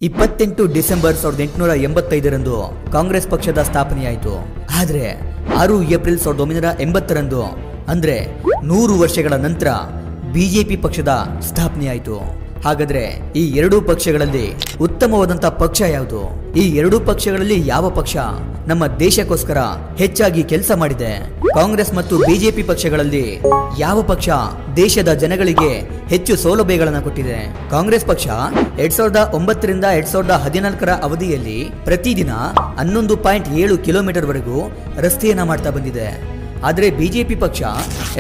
28 December 1885ರಂದು Congress ಪಕ್ಷದ ಸ್ಥಾಪನೆಯಾಯಿತು. ಆದರೆ 6 ಏಪ್ರಿಲ್ 1980ರಂದು ಅಂದ್ರೆ 100 ವರ್ಷಗಳ ನಂತರ ಬಿಜೆಪಿ ಪಕ್ಷದ ಸ್ಥಾಪನೆಯಾಯಿತು. ಹಾಗಾದ್ರೆ ಈ ಎರಡೂ ಪಕ್ಷಗಳಲ್ಲಿ ಉತ್ತಮವಾದಂತ ಪಕ್ಷ ಯಾವುದು? ಈ ಎರಡೂ ಪಕ್ಷಗಳಲ್ಲಿ ಯಾವ ಪಕ್ಷ ನಮ್ಮ ದೇಶಕ್ಕೋಸ್ಕರ ಹೆಚ್ಚಾಗಿ ಕೆಲಸ ಮಾಡಿದೆ? ಕಾಂಗ್ರೆಸ್ ಮತ್ತು ಬಿಜೆಪಿ ಪಕ್ಷಗಳಲ್ಲಿ ಯಾವ ಪಕ್ಷ ದೇಶದ ಜನಗಳಿಗೆ ಹೆಚ್ಚು ಸೌಲಭ್ಯಗಳನ್ನು ಕೊಟ್ಟಿದೆ? ಕಾಂಗ್ರೆಸ್ ಪಕ್ಷ 2009 ರಿಂದ 2014 ಅವಧಿಯಲ್ಲಿ ಪ್ರತಿದಿನ 11.7 ಕಿಲೋಮೀಟರ್ ವರೆಗೂ ರಸ್ತೆಯನ್ನ ಮಾಡ್ತಾ ಬಂದಿದೆ. ಆದರೆ ಬಿಜೆಪಿ ಪಕ್ಷ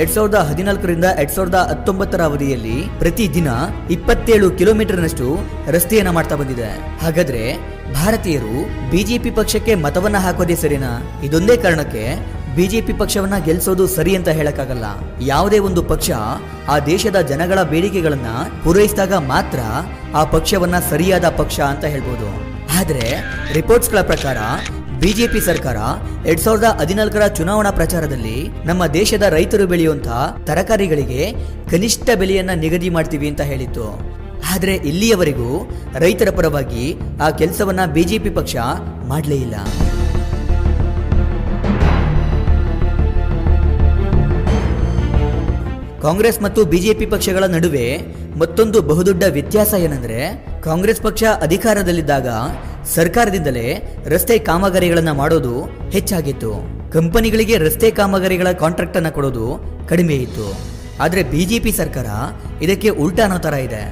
2014 ರಿಂದ 2019 ಅವಧಿಯಲ್ಲಿ ಪ್ರತಿದಿನ 27 ಕಿಲೋಮೀಟರ್ನಷ್ಟು ರಸ್ತೆಯನ್ನ ಮಾಡ್ತಾ ಬಂದಿದೆ. ಹಾಗಾದ್ರೆ ಭಾರತೀಯರು ಬಿಜೆಪಿ ಪಕ್ಷಕ್ಕೆ ಮತವನ್ನ ಹಾಕೋದೇ ಸರಿನಾ? ಇದೊಂದೇ ಕಾರಣಕ್ಕೆ ಬಿಜೆಪಿ ಪಕ್ಷವನ್ನ ಗೆಲ್ಲಿಸೋದು ಸರಿ ಅಂತ ಹೇಳಕ್ಕಾಗಲ್ಲ. ಯಾವುದೇ ಒಂದು ಪಕ್ಷ ಆ ದೇಶದ ಜನಗಳ ಬೇಡಿಕೆಗಳನ್ನ ಪೂರೈಸಿದಾಗ ಮಾತ್ರ ಆ ಪಕ್ಷವನ್ನ ಸರಿಯಾದ ಪಕ್ಷ ಅಂತ ಹೇಳ್ಬೋದು. ಆದ್ರೆ ರಿಪೋರ್ಟ್ಸ್ಗಳ ಪ್ರಕಾರ ಬಿಜೆಪಿ ಸರ್ಕಾರ 2014 ಚುನಾವಣಾ ಪ್ರಚಾರದಲ್ಲಿ ನಮ್ಮ ದೇಶದ ರೈತರು ಬೆಳೆಯುವಂತಹ ತರಕಾರಿಗಳಿಗೆ ಕನಿಷ್ಠ ಬೆಲೆಯನ್ನ ನಿಗದಿ ಮಾಡ್ತೀವಿ ಅಂತ ಹೇಳಿತ್ತು. ಆದ್ರೆ ಇಲ್ಲಿಯವರೆಗೂ ರೈತರ ಪರವಾಗಿ ಆ ಕೆಲಸವನ್ನ ಬಿಜೆಪಿ ಪಕ್ಷ ಮಾಡಲೇ ಇಲ್ಲ. ಕಾಂಗ್ರೆಸ್ ಮತ್ತು ಬಿಜೆಪಿ ಪಕ್ಷಗಳ ನಡುವೆ ಮತ್ತೊಂದು ಬಹುದೊಡ್ಡ ವ್ಯತ್ಯಾಸ ಏನಂದ್ರೆ, ಕಾಂಗ್ರೆಸ್ ಪಕ್ಷ ಅಧಿಕಾರದಲ್ಲಿದ್ದಾಗ ಸರ್ಕಾರದಿಂದಲೇ ರಸ್ತೆ ಕಾಮಗಾರಿಗಳನ್ನ ಮಾಡೋದು ಹೆಚ್ಚಾಗಿತ್ತು. ಕಂಪನಿಗಳಿಗೆ ರಸ್ತೆ ಕಾಮಗಾರಿಗಳ ಕಾಂಟ್ರಾಕ್ಟ್ ಅನ್ನ ಕೊಡೋದು ಕಡಿಮೆ ಇತ್ತು. ಆದ್ರೆ ಬಿಜೆಪಿ ಸರ್ಕಾರ ಇದಕ್ಕೆ ಉಲ್ಟಾ ಅನ್ನೋ ತರ ಇದೆ.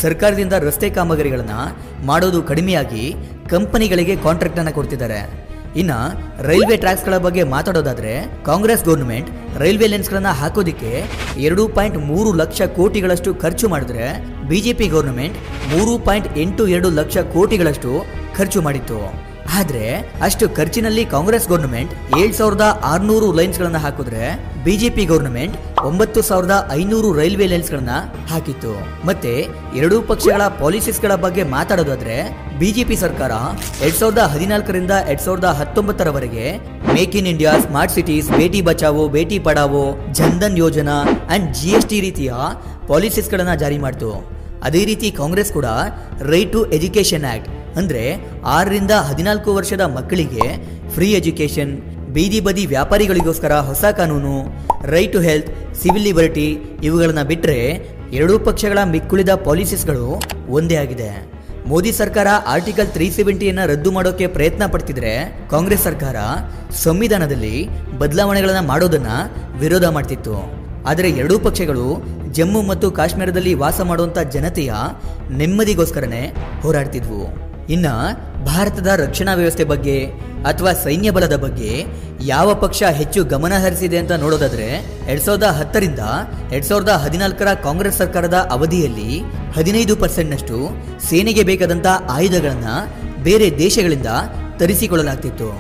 ಸರ್ಕಾರದಿಂದ ರಸ್ತೆ ಕಾಮಗಾರಿಗಳನ್ನ ಮಾಡೋದು ಕಡಿಮೆಯಾಗಿ ಕಂಪನಿಗಳಿಗೆ ಕಾಂಟ್ರಾಕ್ಟ್ ಅನ್ನ ಕೊಡ್ತಿದ್ದಾರೆ. ಇನ್ನ ರೈಲ್ವೆ ಟ್ರ್ಯಾಕ್ಸ್ ಗಳ ಬಗ್ಗೆ ಮಾತಾಡೋದಾದ್ರೆ, ಕಾಂಗ್ರೆಸ್ ಗೌರ್ಮೆಂಟ್ ರೈಲ್ವೆ ಲೈನ್ಸ್ ಗಳನ್ನ ಹಾಕೋದಿಕ್ಕೆ 2.3 ಲಕ್ಷ ಕೋಟಿಗಳಷ್ಟು ಖರ್ಚು ಮಾಡಿದ್ರೆ, ಬಿಜೆಪಿ ಗೌರ್ಮೆಂಟ್ 3.82 ಲಕ್ಷ ಕೋಟಿಗಳಷ್ಟು ಖರ್ಚು ಮಾಡಿತ್ತು. ಆದ್ರೆ ಅಷ್ಟು ಖರ್ಚಿನಲ್ಲಿ ಕಾಂಗ್ರೆಸ್ ಗೌರ್ಮೆಂಟ್ 7600 ಲೈನ್ಸ್ ಗಳನ್ನ ಹಾಕಿದ್ರೆ, ಬಿಜೆಪಿ ಗೌರ್ಮೆಂಟ್ 9500 ರೈಲ್ವೆ ಲೈನ್ಸ್ ಗಳನ್ನ ಹಾಕಿತ್ತು. ಮತ್ತೆ ಎರಡೂ ಪಕ್ಷಗಳ ಪಾಲಿಸೀಸ್ ಗಳ ಬಗ್ಗೆ ಮಾತಾಡೋದಾದ್ರೆ, ಬಿಜೆಪಿ ಸರ್ಕಾರ 2014 ರಿಂದ 2019 make in India, smart cities, Beti Bachao Beti Padhao, Jan Dhan Yojana and GST ರೀತಿಯ ಪಾಲಿಸೀಸ್ ಗಳನ್ನ ಜಾರಿ ಮಾಡಿತು. ಅದೇ ರೀತಿ ಕಾಂಗ್ರೆಸ್ ಕೂಡ ರೈಟ್ ಟು ಎಜುಕೇಶನ್ ಆಕ್ಟ್ ಅಂದ್ರೆ 6 ರಿಂದ 14 ವರ್ಷದ ಮಕ್ಕಳಿಗೆ ಫ್ರೀ ಎಜುಕೇಶನ್, ಬೀದಿ ಬದಿ ವ್ಯಾಪಾರಿಗಳಿಗೋಸ್ಕರ ಹೊಸ ಕಾನೂನು, right to health, civil liberty ಇವುಗಳನ್ನ ಬಿಟ್ರೆ ಎರಡೂ ಪಕ್ಷಗಳ ಮಿಕ್ಕುಳಿದ ಪಾಲಿಸೀಸ್ಗಳು ಒಂದೇ ಆಗಿದೆ. ಮೋದಿ ಸರ್ಕಾರ ಆರ್ಟಿಕಲ್ 370 ರದ್ದು ಮಾಡೋಕೆ ಪ್ರಯತ್ನ ಪಡ್ತಿದ್ರೆ, ಕಾಂಗ್ರೆಸ್ ಸರ್ಕಾರ ಸಂವಿಧಾನದಲ್ಲಿ ಬದಲಾವಣೆಗಳನ್ನ ಮಾಡೋದನ್ನ ವಿರೋಧ ಮಾಡ್ತಿತ್ತು. ಆದರೆ ಎರಡೂ ಪಕ್ಷಗಳು ಜಮ್ಮು ಮತ್ತು ಕಾಶ್ಮೀರದಲ್ಲಿ ವಾಸ ಮಾಡುವಂತ ಜನತೆಯ ನೆಮ್ಮದಿಗೋಸ್ಕರನೇ ಹೋರಾಡ್ತಿದ್ವು. ಇನ್ನ ಭಾರತದ ರಕ್ಷಣಾ ವ್ಯವಸ್ಥೆ ಬಗ್ಗೆ ಅಥವಾ ಸೈನ್ಯ ಬಲದ ಬಗ್ಗೆ ಯಾವ ಪಕ್ಷ ಹೆಚ್ಚು ಗಮನ ಹರಿಸಿದೆ ಅಂತ ನೋಡೋದಾದ್ರೆ, 2010 ರಿಂದ 2014 ಕಾಂಗ್ರೆಸ್ ಸರ್ಕಾರದ ಅವಧಿಯಲ್ಲಿ 15% ಸೇನೆಗೆ ಬೇಕಾದಂತ ಆಯುಧಗಳನ್ನ ಬೇರೆ ದೇಶಗಳಿಂದ ತರಿಸಿಕೊಳ್ಳಲಾಗ್ತಿತ್ತು.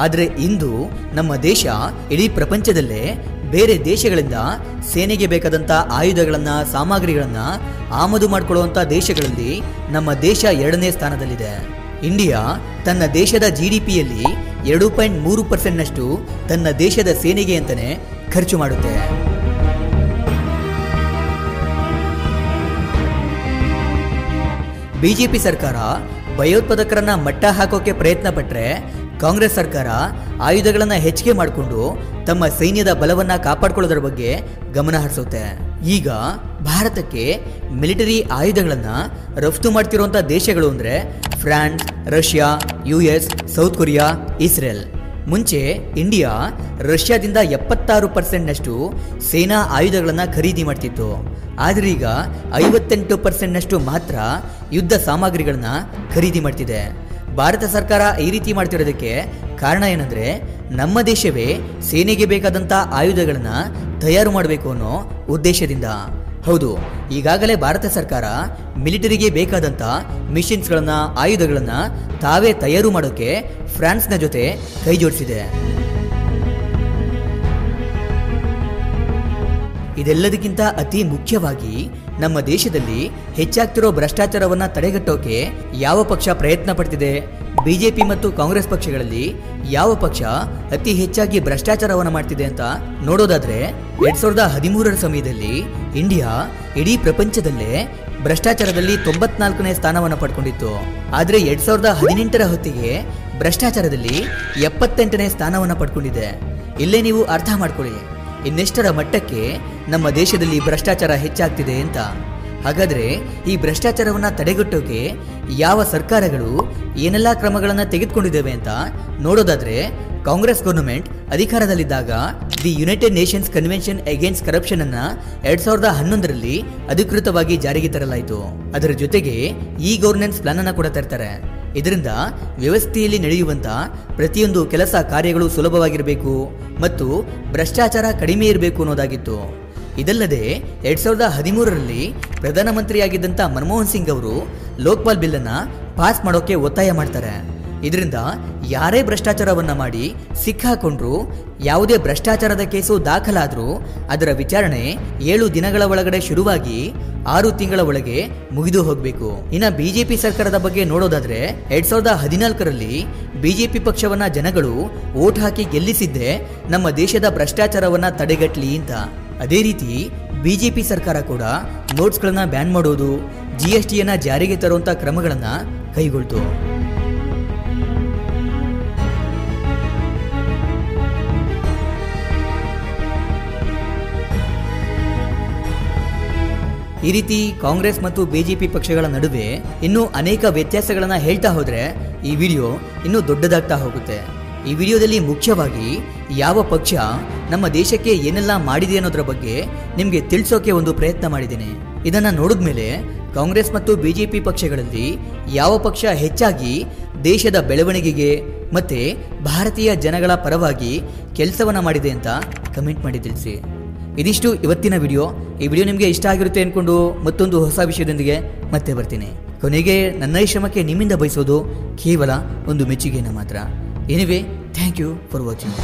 ಆದ್ರೆ ಇಂದು ನಮ್ಮ ದೇಶ ಇಡೀ ಪ್ರಪಂಚದಲ್ಲೇ ಬೇರೆ ದೇಶಗಳಿಂದ ಸೇನೆಗೆ ಬೇಕಾದಂತ ಆಯುಧಗಳನ್ನ, ಸಾಮಗ್ರಿಗಳನ್ನ ಆಮದು ಮಾಡಿಕೊಳ್ಳುವಂತ ದೇಶಗಳಲ್ಲಿ ನಮ್ಮ ದೇಶ 2ನೇ ಸ್ಥಾನದಲ್ಲಿದೆ. ಇಂಡಿಯಾ ತನ್ನ ದೇಶದ GDPಯಲ್ಲಿ 2.3% ತನ್ನ ದೇಶದ ಸೇನೆಗೆ ಅಂತಾನೆ ಖರ್ಚು ಮಾಡುತ್ತೆ. ಬಿಜೆಪಿ ಸರ್ಕಾರ ಭಯೋತ್ಪಾದಕರನ್ನ ಮಟ್ಟ ಹಾಕೋಕೆ ಪ್ರಯತ್ನ ಪಟ್ರೆ, ಕಾಂಗ್ರೆಸ್ ಸರ್ಕಾರ ಆಯುಧಗಳನ್ನ ಹೆಚ್ಚಿಗೆ ಮಾಡಿಕೊಂಡು ತಮ್ಮ ಸೈನ್ಯದ ಬಲವನ್ನ ಕಾಪಾಡಿಕೊಳ್ಳೋದ್ರ ಬಗ್ಗೆ ಗಮನ ಹರಿಸುತ್ತೆ. ಈಗ ಭಾರತಕ್ಕೆ ಮಿಲಿಟರಿ ಆಯುಧಗಳನ್ನ ರಫ್ತು ಮಾಡ್ತಿರುವಂತ ದೇಶಗಳು ಅಂದ್ರೆ France, Russia, US, south Korea, Israel. ಮುಂಚೆ ಇಂಡಿಯಾ ರಷ್ಯಾದಿಂದ 76% ಸೇನಾ ಆಯುಧಗಳನ್ನ ಖರೀದಿ ಮಾಡ್ತಿತ್ತು. ಆದ್ರೆ ಈಗ 58% ಮಾತ್ರ ಯುದ್ಧ ಸಾಮಗ್ರಿಗಳನ್ನ ಖರೀದಿ ಮಾಡ್ತಿದೆ. ಭಾರತ ಸರ್ಕಾರ ಈ ರೀತಿ ಮಾಡ್ತಿರೋದಕ್ಕೆ ಕಾರಣ ಏನಂದ್ರೆ, ನಮ್ಮ ದೇಶವೇ ಸೇನೆಗೆ ಬೇಕಾದಂತ ಆಯುಧಗಳನ್ನ ತಯಾರು ಮಾಡಬೇಕು ಅನ್ನೋ ಉದ್ದೇಶದಿಂದ. ಹೌದು, ಈಗಾಗಲೇ ಭಾರತ ಸರ್ಕಾರ ಮಿಲಿಟರಿಗೆ ಬೇಕಾದಂತ ಮಿಷಿನ್ಸ್ಗಳನ್ನ, ಆಯುಧಗಳನ್ನ ತಾವೇ ತಯಾರು ಮಾಡೋಕೆ ಫ್ರಾನ್ಸ್ನ ಜೊತೆ ಕೈ ಜೋಡಿಸಿದೆ. ಇದೆಲ್ಲದಕ್ಕಿಂತ ಅತಿ ಮುಖ್ಯವಾಗಿ ನಮ್ಮ ದೇಶದಲ್ಲಿ ಹೆಚ್ಚಾಗ್ತಿರೋ ಭ್ರಷ್ಟಾಚಾರವನ್ನ ತಡೆಗಟ್ಟೋಕೆ ಯಾವ ಪಕ್ಷ ಪ್ರಯತ್ನ ಪಡ್ತಿದೆ? ಬಿಜೆಪಿ ಮತ್ತು ಕಾಂಗ್ರೆಸ್ ಪಕ್ಷಗಳಲ್ಲಿ ಯಾವ ಪಕ್ಷ ಅತಿ ಹೆಚ್ಚಾಗಿ ಭ್ರಷ್ಟಾಚಾರವನ್ನ ಮಾಡ್ತಿದೆ ಅಂತ ನೋಡೋದಾದ್ರೆ, 2013 ಸಮಯದಲ್ಲಿ ಇಂಡಿಯಾ ಇಡೀ ಪ್ರಪಂಚದಲ್ಲೇ ಭ್ರಷ್ಟಾಚಾರದಲ್ಲಿ 94ನೇ ಸ್ಥಾನವನ್ನು ಪಡ್ಕೊಂಡಿತ್ತು. ಆದ್ರೆ 2018ರ ಹೊತ್ತಿಗೆ ಭ್ರಷ್ಟಾಚಾರದಲ್ಲಿ 78ನೇ ಸ್ಥಾನವನ್ನು ಪಡ್ಕೊಂಡಿದೆ. ಇಲ್ಲೇ ನೀವು ಅರ್ಥ ಮಾಡ್ಕೊಳ್ಳಿ ಇನ್ನೆಷ್ಟರ ಮಟ್ಟಕ್ಕೆ ನಮ್ಮ ದೇಶದಲ್ಲಿ ಭ್ರಷ್ಟಾಚಾರ ಹೆಚ್ಚಾಗ್ತಿದೆ ಅಂತ. ಹಾಗಾದ್ರೆ ಈ ಭ್ರಷ್ಟಾಚಾರವನ್ನ ತಡೆಗಟ್ಟೋಕೆ ಯಾವ ಸರ್ಕಾರಗಳು ಏನೆಲ್ಲ ಕ್ರಮಗಳನ್ನು ತೆಗೆದುಕೊಂಡಿದ್ದೇವೆ ಅಂತ ನೋಡೋದಾದ್ರೆ, ಕಾಂಗ್ರೆಸ್ ಗವರ್ನಮೆಂಟ್ ಅಧಿಕಾರದಲ್ಲಿದ್ದಾಗ the United Nations convention against corruption ಅನ್ನ 2011ರಲ್ಲಿ ಅಧಿಕೃತವಾಗಿ ಜಾರಿಗೆ ತರಲಾಯಿತು. ಅದರ ಜೊತೆಗೆ ಈ ಗವರ್ನೆನ್ಸ್ ಪ್ಲಾನ್ ಅನ್ನ ಕೂಡ ತರ್ತಾರೆ. ಇದರಿಂದ ವ್ಯವಸ್ಥೆಯಲ್ಲಿ ನಡೆಯುವಂತ ಪ್ರತಿಯೊಂದು ಕೆಲಸ ಕಾರ್ಯಗಳು ಸುಲಭವಾಗಿರಬೇಕು ಮತ್ತು ಭ್ರಷ್ಟಾಚಾರ ಕಡಿಮೆ ಇರಬೇಕು ಅನ್ನೋದಾಗಿತ್ತು. ಇದಲ್ಲದೆ 2013ರಲ್ಲಿ ಪ್ರಧಾನಮಂತ್ರಿಯಾಗಿದ್ದಂಥ ಮನಮೋಹನ್ ಸಿಂಗ್ ಅವರು ಲೋಕ್ಪಾಲ್ ಬಿಲ್ ಅನ್ನ ಪಾಸ್ ಮಾಡೋಕೆ ಒತ್ತಾಯ ಮಾಡ್ತಾರೆ. ಇದರಿಂದ ಯಾರೇ ಭ್ರಷ್ಟಾಚಾರವನ್ನ ಮಾಡಿ ಸಿಕ್ಕಾಕೊಂಡ್ರು, ಯಾವುದೇ ಭ್ರಷ್ಟಾಚಾರದ ಕೇಸು ದಾಖಲಾದ್ರೂ ಅದರ ವಿಚಾರಣೆ 7 ದಿನಗಳ ಒಳಗಡೆ ಶುರುವಾಗಿ 6 ತಿಂಗಳ ಒಳಗೆ ಮುಗಿದು ಹೋಗಬೇಕು. ಇನ್ನು ಬಿಜೆಪಿ ಸರ್ಕಾರದ ಬಗ್ಗೆ ನೋಡೋದಾದ್ರೆ 2014ರಲ್ಲಿ ಬಿಜೆಪಿ ಪಕ್ಷವನ್ನ ಜನಗಳು ವೋಟ್ ಹಾಕಿ ಗೆಲ್ಲಿಸಿದ್ದೇ ನಮ್ಮ ದೇಶದ ಭ್ರಷ್ಟಾಚಾರವನ್ನ ತಡೆಗಟ್ಟಲಿ ಅಂತ. ಅದೇ ರೀತಿ ಬಿಜೆಪಿ ಸರ್ಕಾರ ಕೂಡ ನೋಟ್ಸ್ಗಳನ್ನ ಬ್ಯಾನ್ ಮಾಡೋದು, GSTಯನ್ನ ಜಾರಿಗೆ ತರುವಂತ ಕ್ರಮಗಳನ್ನ ಕೈಗೊಳ್ತು. ಈ ರೀತಿ ಕಾಂಗ್ರೆಸ್ ಮತ್ತು ಬಿಜೆಪಿ ಪಕ್ಷಗಳ ನಡುವೆ ಇನ್ನೂ ಅನೇಕ ವ್ಯತ್ಯಾಸಗಳನ್ನ ಹೇಳ್ತಾ ಹೋದ್ರೆ ಈ ವಿಡಿಯೋ ಇನ್ನೂ ದೊಡ್ಡದಾಗ್ತಾ ಹೋಗುತ್ತೆ. ಈ ವಿಡಿಯೋದಲ್ಲಿ ಮುಖ್ಯವಾಗಿ ಯಾವ ಪಕ್ಷ ನಮ್ಮ ದೇಶಕ್ಕೆ ಏನೆಲ್ಲ ಮಾಡಿದೆ ಅನ್ನೋದ್ರ ಬಗ್ಗೆ ನಿಮಗೆ ತಿಳಿಸೋಕೆ ಒಂದು ಪ್ರಯತ್ನ ಮಾಡಿದ್ದೇನೆ. ಇದನ್ನ ನೋಡಿದ್ಮೇಲೆ ಕಾಂಗ್ರೆಸ್ ಮತ್ತು ಬಿಜೆಪಿ ಪಕ್ಷಗಳಲ್ಲಿ ಯಾವ ಪಕ್ಷ ಹೆಚ್ಚಾಗಿ ದೇಶದ ಬೆಳವಣಿಗೆಗೆ ಮತ್ತೆ ಭಾರತೀಯ ಜನಗಳ ಪರವಾಗಿ ಕೆಲಸವನ್ನ ಮಾಡಿದೆ ಅಂತ ಕಮೆಂಟ್ ಮಾಡಿ ತಿಳಿಸಿ. ಇದಿಷ್ಟು ಇವತ್ತಿನ ವಿಡಿಯೋ. ಈ ವಿಡಿಯೋ ನಿಮಗೆ ಇಷ್ಟ ಆಗಿರುತ್ತೆ ಅನ್ಕೊಂಡು ಮತ್ತೊಂದು ಹೊಸ ವಿಷಯದೊಂದಿಗೆ ಮತ್ತೆ ಬರ್ತೀನಿ. ಕೊನೆಗೆ ನನ್ನ ಈ ಶ್ರಮಕ್ಕೆ ನಿಮ್ಮಿಂದ ಬಯಸೋದು ಕೇವಲ ಒಂದು ಮೆಚ್ಚುಗೆಯನ್ನು ಮಾತ್ರ. Anyway, thank you for watching.